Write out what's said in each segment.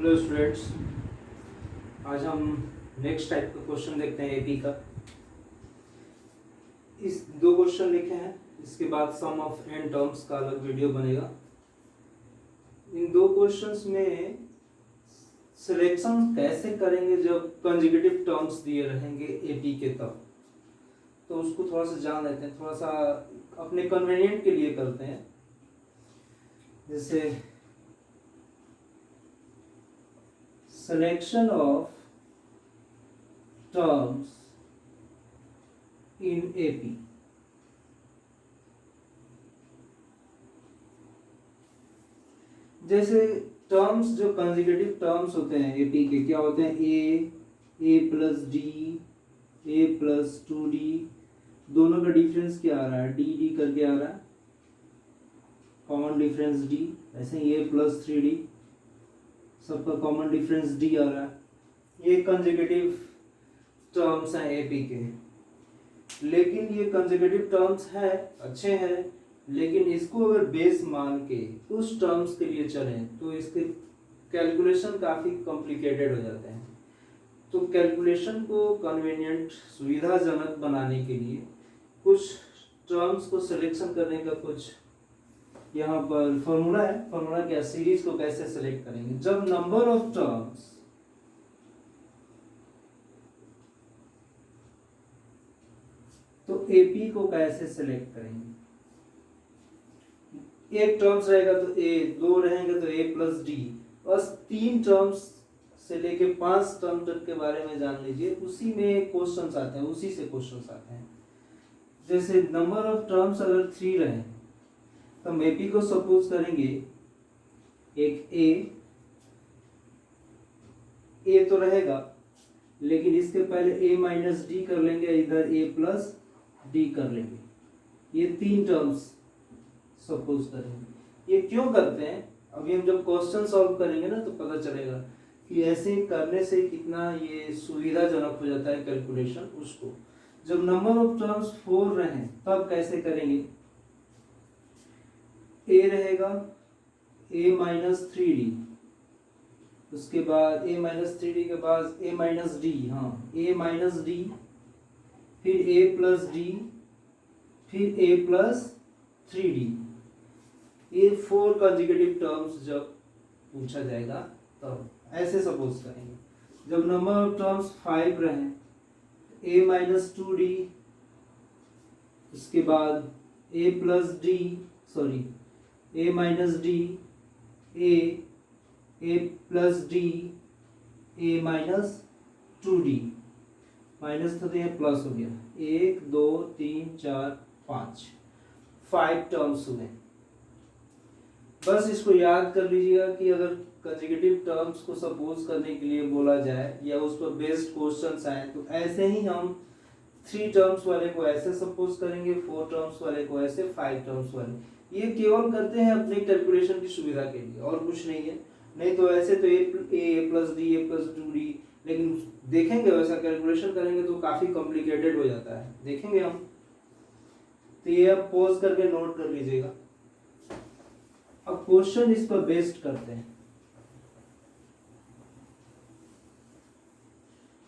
Hello students, आज हम next type का क्वेश्चन देखते हैं एपी का। इस दो क्वेश्चन लिखे हैं, इसके बाद सम ऑफ एन टर्म्स का अलग वीडियो बनेगा। इन दो क्वेश्चंस में सिलेक्शन कैसे करेंगे जब कंसेक्यूटिव टर्म्स दिए रहेंगे एपी के तब, तो उसको थोड़ा सा जान लेते हैं, थोड़ा सा अपने कन्वीनियंट के लिए करते हैं। जैसे selection of terms in AP। जैसे टर्म्स जो कंसेक्यूटिव टर्म्स होते हैं एपी के क्या होते हैं, ए प्लस डी, ए प्लस 2d, दोनों का डिफरेंस क्या आ रहा है, डी डी करके आ रहा है, कॉमन डिफरेंस डी। ऐसे ही ए प्लस 3d, सबका कॉमन डिफरेंस डी आ रहा है। ये कंसेक्यूटिव टर्म्स हैं एपी के, लेकिन ये कंसेक्यूटिव टर्म्स हैं, अच्छे हैं, लेकिन इसको अगर बेस मान के उस टर्म्स के लिए चलें तो इसके कैलकुलेशन काफ़ी कॉम्प्लिकेटेड हो जाते हैं। तो कैलकुलेशन को कन्वीनियंट सुविधाजनक बनाने के लिए कुछ टर्म्स को सिलेक्शन करने का कुछ यहाँ पर फॉर्मूला है। फॉर्मूला क्या, सीरीज को कैसे सेलेक्ट करेंगे जब नंबर ऑफ टर्म्स तो एपी को कैसे सेलेक्ट करेंगे। एक टर्म्स रहेगा तो ए, दो रहेंगे तो ए प्लस डी, बस 3 टर्म्स से लेके 5 टर्म तक के बारे में जान लीजिए, उसी में क्वेश्चंस आते हैं, उसी से क्वेश्चंस आते हैं। जैसे नंबर ऑफ टर्म्स अगर 3 रहे तो हम एपी को सपोज करेंगे एक ए तो रहेगा, लेकिन इसके पहले ए माइनस डी कर लेंगे, इधर ए प्लस डी कर लेंगे, ये 3 टर्म्स सपोज करेंगे। ये क्यों करते हैं, अभी हम जब क्वेश्चन सॉल्व करेंगे ना तो पता चलेगा कि ऐसे करने से कितना ये सुविधाजनक हो जाता है कैलकुलेशन। उसको जब नंबर ऑफ टर्म्स 4 रहे तब कैसे करेंगे, ए रहेगा ए माइनस 3d, उसके बाद ए माइनस 3d के बाद ए माइनस डी, हाँ ए माइनस डी, फिर ए प्लस डी, फिर ए प्लस 3d। ये 4 कंसेक्यूटिव टर्म्स जब पूछा जाएगा तब ऐसे सपोज करेंगे। जब नंबर ऑफ टर्म्स 5 रहे ए माइनस 2d, उसके बाद ए प्लस डी, सॉरी ए माइनस डी, ए प्लस डी, ए माइनस 2d, माइनस तो ये प्लस हो गया, 1 2 3 4 5 टर्म्स हुए। बस इसको याद कर लीजिएगा कि अगर कंसेक्यूटिव टर्म्स को सपोज करने के लिए बोला जाए या उस पर बेस्ड क्वेश्चंस आए तो ऐसे ही हम 3 टर्म्स वाले को ऐसे सपोज करेंगे, 4 टर्म्स वाले को ऐसे, 5 टर्म्स वाले। ये केवल करते हैं अपने कैलकुलेशन की सुविधा के लिए और कुछ नहीं है। नहीं तो ऐसे तो ए प्लस डी, ए प्लस 2d, लेकिन देखेंगे वैसा कैलकुलेशन करेंगे तो काफी कॉम्प्लिकेटेड हो जाता है, देखेंगे हम। तो ये आप पॉज करके नोट कर लीजिएगा। अब क्वेश्चन इस पर बेस्ड करते हैं।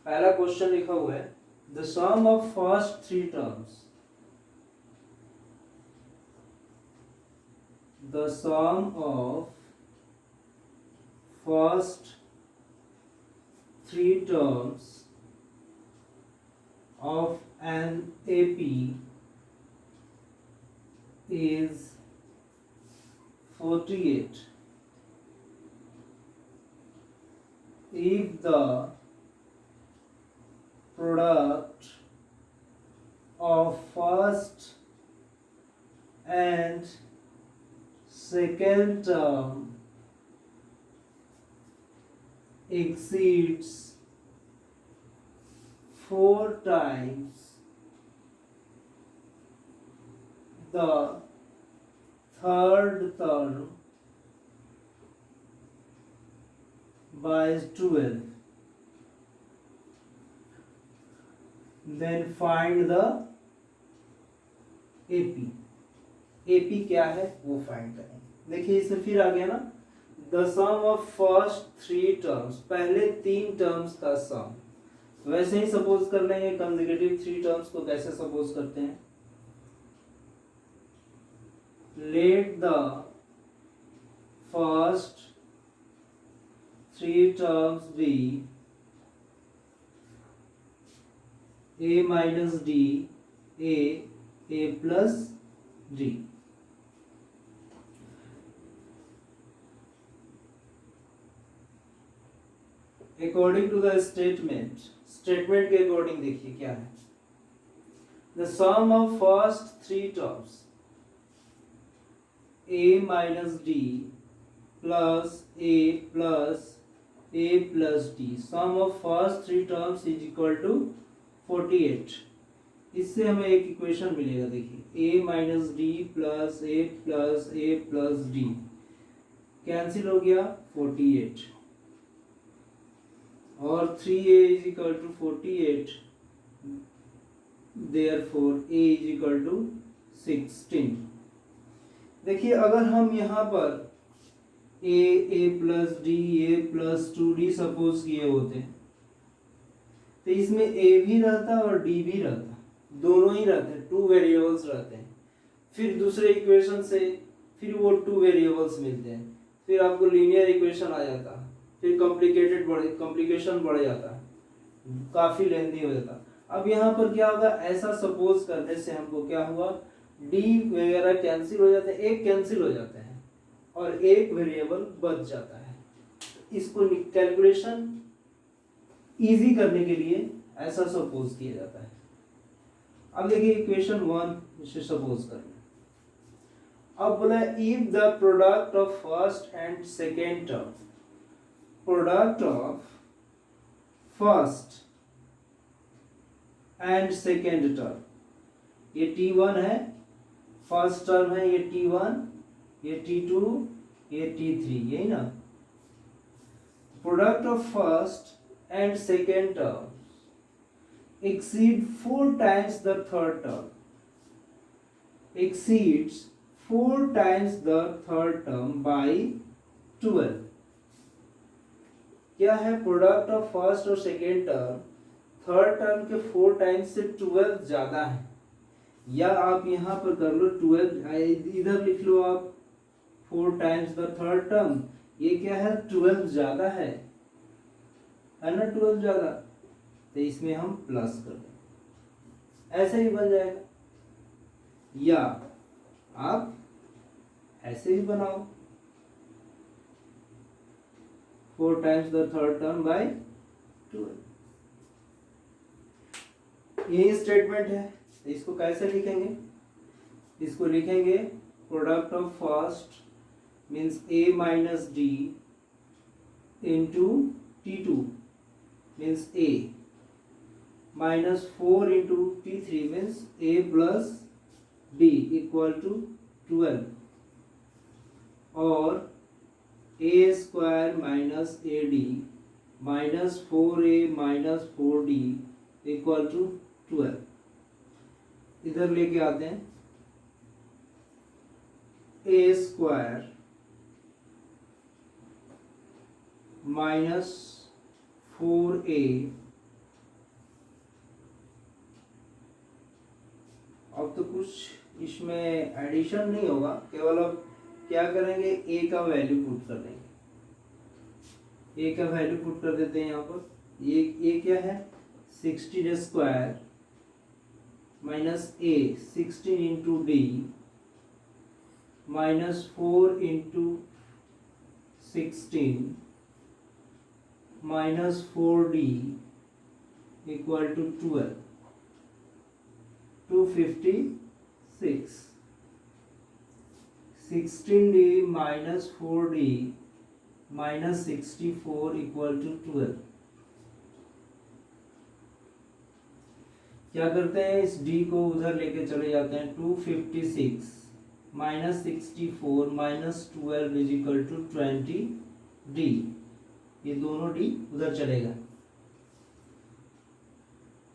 पहला क्वेश्चन लिखा हुआ है, the sum of first 3 terms, the sum of first 3 terms of an AP is 48 if the product of first and second term exceeds 4 times the third term by 12, then find the AP। AP क्या है वो find करें। देखिए इसमें फिर आ गया ना, the sum of first 3 terms, पहले 3 टर्म्स का सम। वैसे ही सपोज कर लेंगे कंसेक्यूटिव 3 टर्म्स को। कैसे सपोज करते हैं? Let the first 3 terms be a minus d, a plus d. According to the statement के अकॉर्डिंग देखिए क्या है। The sum of first 3 terms a minus d plus a plus a plus d, sum of first 3 terms is equal to 48। इससे हमें एक equation मिलेगा। देखिए a minus d plus a plus d cancel हो गया 48 और 3a is equal to 48, therefore a is equal to 16। देखिए अगर हम यहाँ पर a plus d, a plus 2d suppose किए होते तो इसमें a भी रहता और d भी रहता, दोनों ही रहते, 2 वेरिएबल्स रहते हैं। फिर दूसरे इक्वेशन से फिर वो 2 वेरिएबल्स मिलते हैं, फिर आपको लीनियर इक्वेशन आ जाता, फिर कॉम्प्लिकेशन बढ़ जाता, काफी लेंथी हो जाता। अब यहाँ पर क्या होगा, ऐसा सपोज करने से हमको क्या हुआ, d वगैरह कैंसिल हो जाते हैं, एक कैंसिल हो जाते हैं और एक वेरिएबल बच जाता है। इसको कैलकुलेशन इजी करने के लिए ऐसा सपोज किया जाता है। अब देखिए इक्वेशन 1 इसे सपोज करना। अब बोला if the product of first and second term, product of first and second term, ये T1 है, फर्स्ट टर्म है ये T1, ये T2, ये T3, यही ना। Product of first and second term exceed 4 times the third term, exceeds 4 times the third term by 12। क्या है, प्रोडक्ट ऑफ फर्स्ट और सेकेंड टर्म थर्ड टर्म के 4 टाइम्स से 12 ज्यादा है। या आप यहां पर कर लो 12, इधर लिख लो आप 4 टाइम्स द थर्ड टर्म, ये क्या है 12 ज्यादा है ना, 12 ज्यादा, तो इसमें हम प्लस कर दें, ऐसे ही बन जाएगा। या आप ऐसे ही बनाओ 4 times the third term by 12, यही स्टेटमेंट है। इसको कैसे लिखेंगे, इसको लिखेंगे product of first means a minus d into T2 means a minus 4 into T3 means a plus d equal to 12 और a square minus ad minus 4a minus 4d equal to 12। इधर लेके आते हैं a square minus 4a, अब तो कुछ इसमें addition नहीं होगा, केवल अब क्या करेंगे a का वैल्यू पुट कर देंगे। a का वैल्यू पुट कर देते हैं यहाँ पर। ये क्या है 16 square minus a 16 into d minus 4 into 16 minus 4d equal to 12, 256, 16d minus 4d minus 64 equal to 12। क्या करते हैं, इस d को उधर लेके चले जाते हैं, 256 minus 64 minus 12 is equal to 20d, ये दोनों d उधर चलेगा।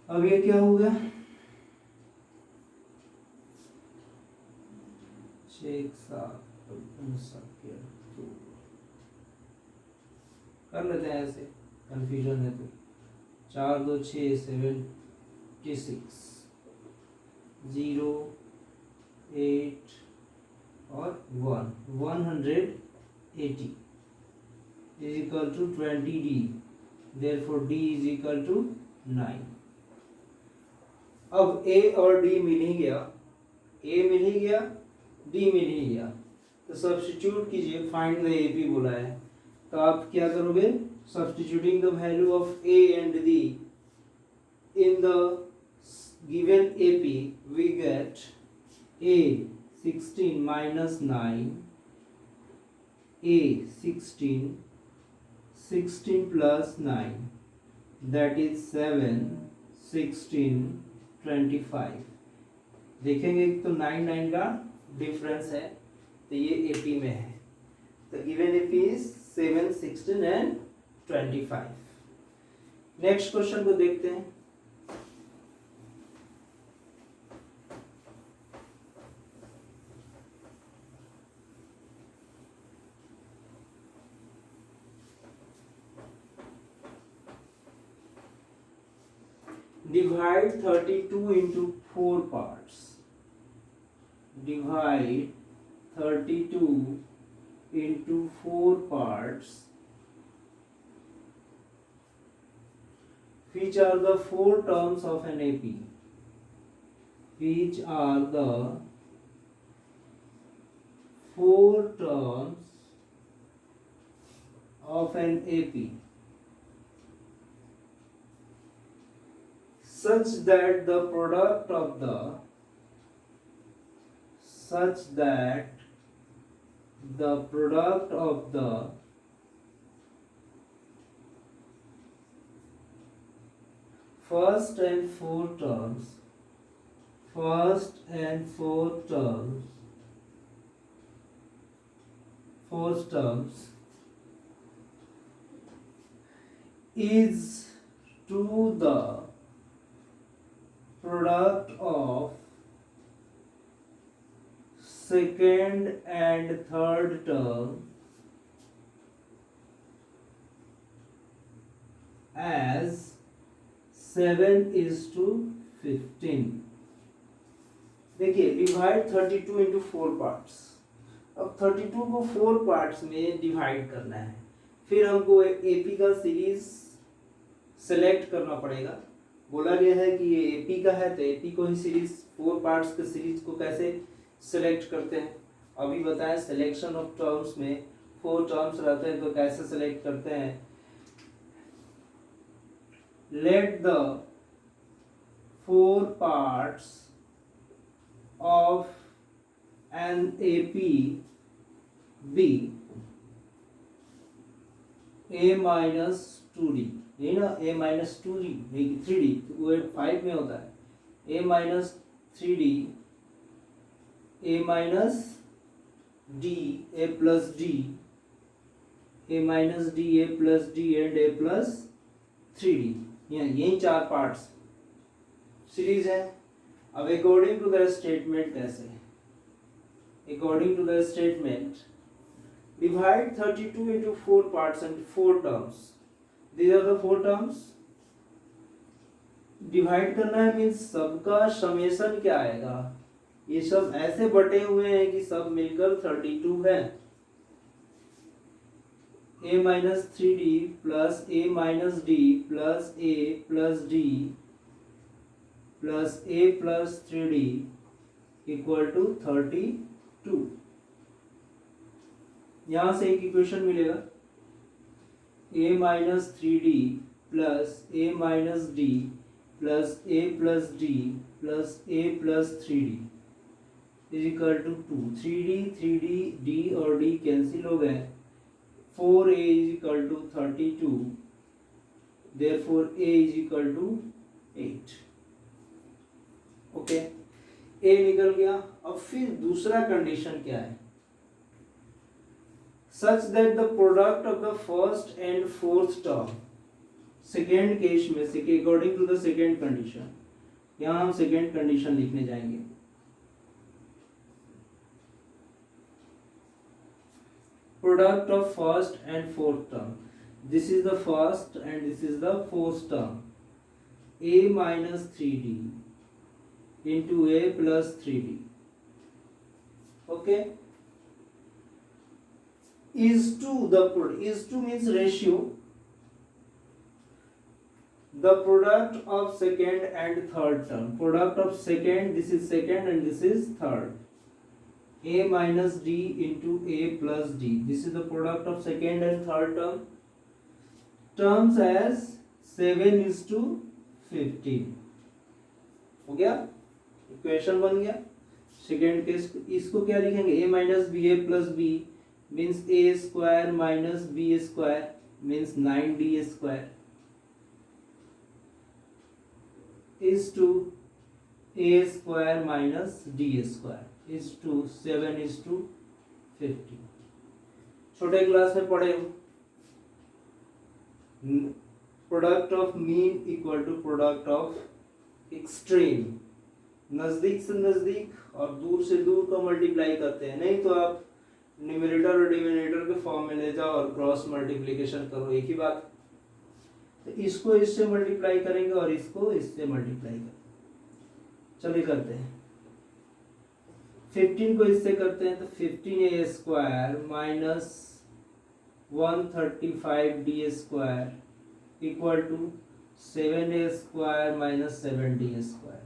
अब ये क्या होगा, 6 7 2 कर लेते हैं ऐसे, कंफ्यूजन है तो। 4 2 6 76, 0 8 और 1, 180 is equal to 20D, therefore D is equal to 9। अब A और D मिल ही गया, A मिल ही गया, D मिल ही गया, तो सब्स्टिट्यूट कीजिए, फाइंड द AP बोला है, तो आप क्या करोगे, substituting the value of A and D in the given AP we get A 16 minus 9, A 16, 16 plus 9, that is 7, 16, 25। देखेंगे तो 9 9 का डिफरेंस है, तो ये AP में है, तो given AP is 7, 16 and 25। Next question को देखते हैं। Divide 32 into 4 parts. Divide 32 into 4 parts. Which are the 4 terms of an AP? Which are the 4 terms of an AP? Such that the product of the first and fourth terms is to the product of second and third term as 7:15। देखिए, divide 32 into 4 parts. अब 32 को 4 parts में divide करना है, फिर हमको AP का series select करना पड़ेगा। बोला गया है कि ये एपी का है, तो एपी को ही सीरीज 4 पार्ट्स के सीरीज को कैसे सेलेक्ट करते हैं, अभी बताएं। सिलेक्शन ऑफ टर्म्स में 4 टर्म्स रहते हैं, तो कैसे सेलेक्ट करते हैं। Let the 4 parts of an AP be A minus 2D, ये ना A minus 2D, 3D, वो 5 में होता है। A minus 3D, A minus D, A plus D, A minus D, A plus D and A plus 3D, यही 4 parts series है। अब according to the statement कैसे, according to the statement divide 32 into 4 parts and 4 terms। These are the 4 terms। Divide करना है means सबका summation क्या आएगा, ये सब ऐसे बटे हुए हैं कि सब मिलकर 32 है। A minus 3D plus A minus D plus A plus D plus A plus 3D equal to 32। यहां से एक इक्वेशन मिलेगा, A minus 3D plus A minus D plus A plus D plus A plus 3D is equal to 2। 3D D और D cancel हो गए, 4A is equal to 32, therefore A is equal to 8। Okay, A निकल गया। अब फिर दूसरा condition क्या है, such that the product of the first and fourth term, second case में से according to the second condition, यहां हम सेकेंड कंडीशन लिखने जाएंगे। Product of first and fourth term, This is the first and this is the fourth term. A minus 3D into A plus 3D. Okay. Is to means ratio. The product of second and third term. Product of second, this is second and this is third. A minus D into A plus D. This is the product of second and third term. Terms as 7:15. हो गया, equation बन गया. Second case इसको क्या लिखेंगे? A minus BA plus B means A square minus B square means 9D square is to A square minus D square is to 7:50. छोटे class में पढ़े हो, product of mean equal to product of extreme. नजदीक से नजदीक और दूर से दूर को मल्टीप्लाई करते हैं. नहीं तो आप न्यूमरेटर और डिनोमिनेटर के फॉर्म में ले जाओ और क्रॉस मल्टीप्लिकेशन करो, एक ही बात. तो इसको इससे मल्टीप्लाई करेंगे और इसको इससे मल्टीप्लाई करेंगे. चलिए करते हैं. 15 को इससे करते हैं तो 15A square minus 135D square equal to 7A square minus 7D square.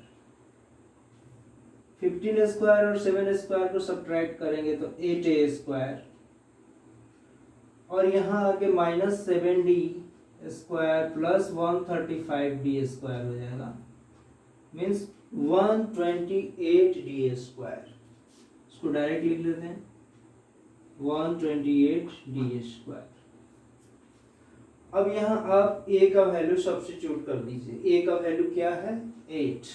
15A square और 7A स्क्वायर को सब्ट्रैक्ट करेंगे तो 8A स्क्वायर और यहाँ आके minus 7D square plus 135D square हो जाएगा, मीन्स 128D स्क्वायर. इसको डायरेक्ट लिख लेते हैं 128D स्क्वायर. अब यहाँ आप A का वैल्यू सब्स्टिट्यूट कर दीजिए. A का वैल्यू क्या है? 8.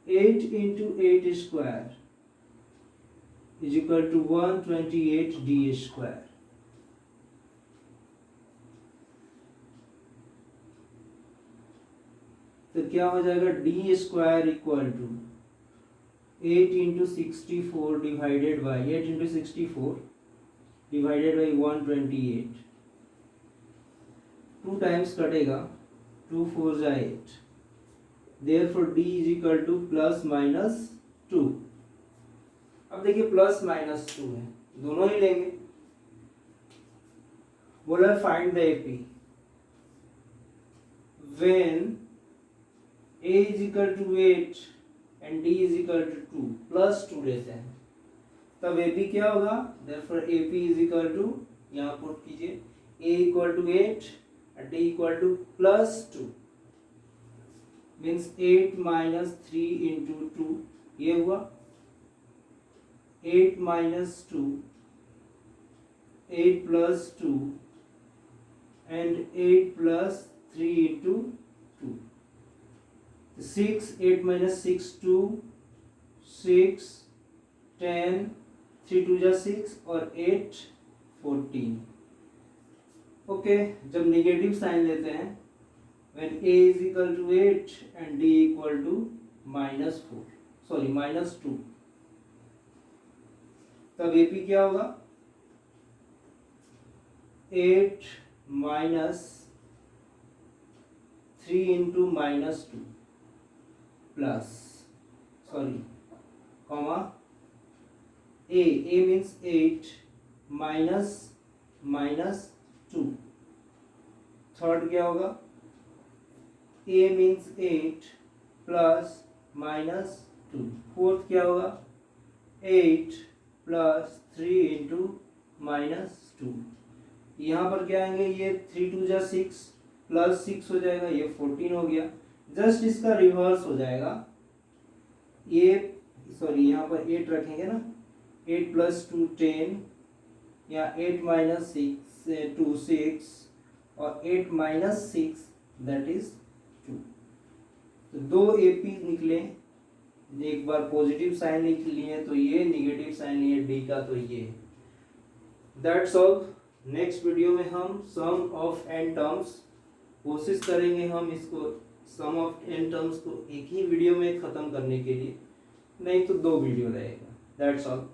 8 into 8 square is equal to 128D square. तो क्या हो जाएगा? D square equal to 8 into 64 divided by 8 into 64 divided by 128. 2 times कटेगा, 2 4 जा 8. Therefore D is equal to plus minus 2. अब देखिए प्लस माइनस 2 है, दोनों ही लेंगे. बोला find the AP when A is equal to 8 and D is equal to 2, plus 2 लेते हैं तब AP क्या होगा? Therefore AP is equal to, यहाँ पुट कीजिए, A equal to 8 and D equal to plus 2 means 8 minus 3 into 2. ये हुआ 8 minus 2, 8 plus 2 and 8 plus 3 into 2. 6, 8 minus 6, 2, 6, 10, 3 2 जा 6 और 8 14. ओके, जब नेगेटिव साइन लेते हैं when A is equal to 8 and D equal to minus 2, तब AP क्या होगा? 8 minus 3 into minus 2 plus comma A means 8 minus 2. Third क्या होगा? A means 8 plus minus 2. Fourth क्या होगा? 8 plus 3 into minus 2. यहाँ पर क्या आएंगे? ये 3 2 जा 6 प्लस 6 हो जाएगा, ये 14 हो गया. जस्ट इसका रिवर्स हो जाएगा. ये यहाँ पर 8 रखेंगे ना, 8 plus 2 10, या 8 minus 2 6 और 8 minus 6 that is 2. तो 2 AP निकले. एक बार पॉजिटिव साइन लिख लिए तो ये, निगेटिव साइन लिए D का तो ये. That's all. नेक्स्ट वीडियो में हम सम ऑफ n टर्म्स कोशिश करेंगे हम इसको सम ऑफ n टर्म्स को एक ही वीडियो में खत्म करने के लिए, नहीं तो 2 वीडियो रहेगा. That's all.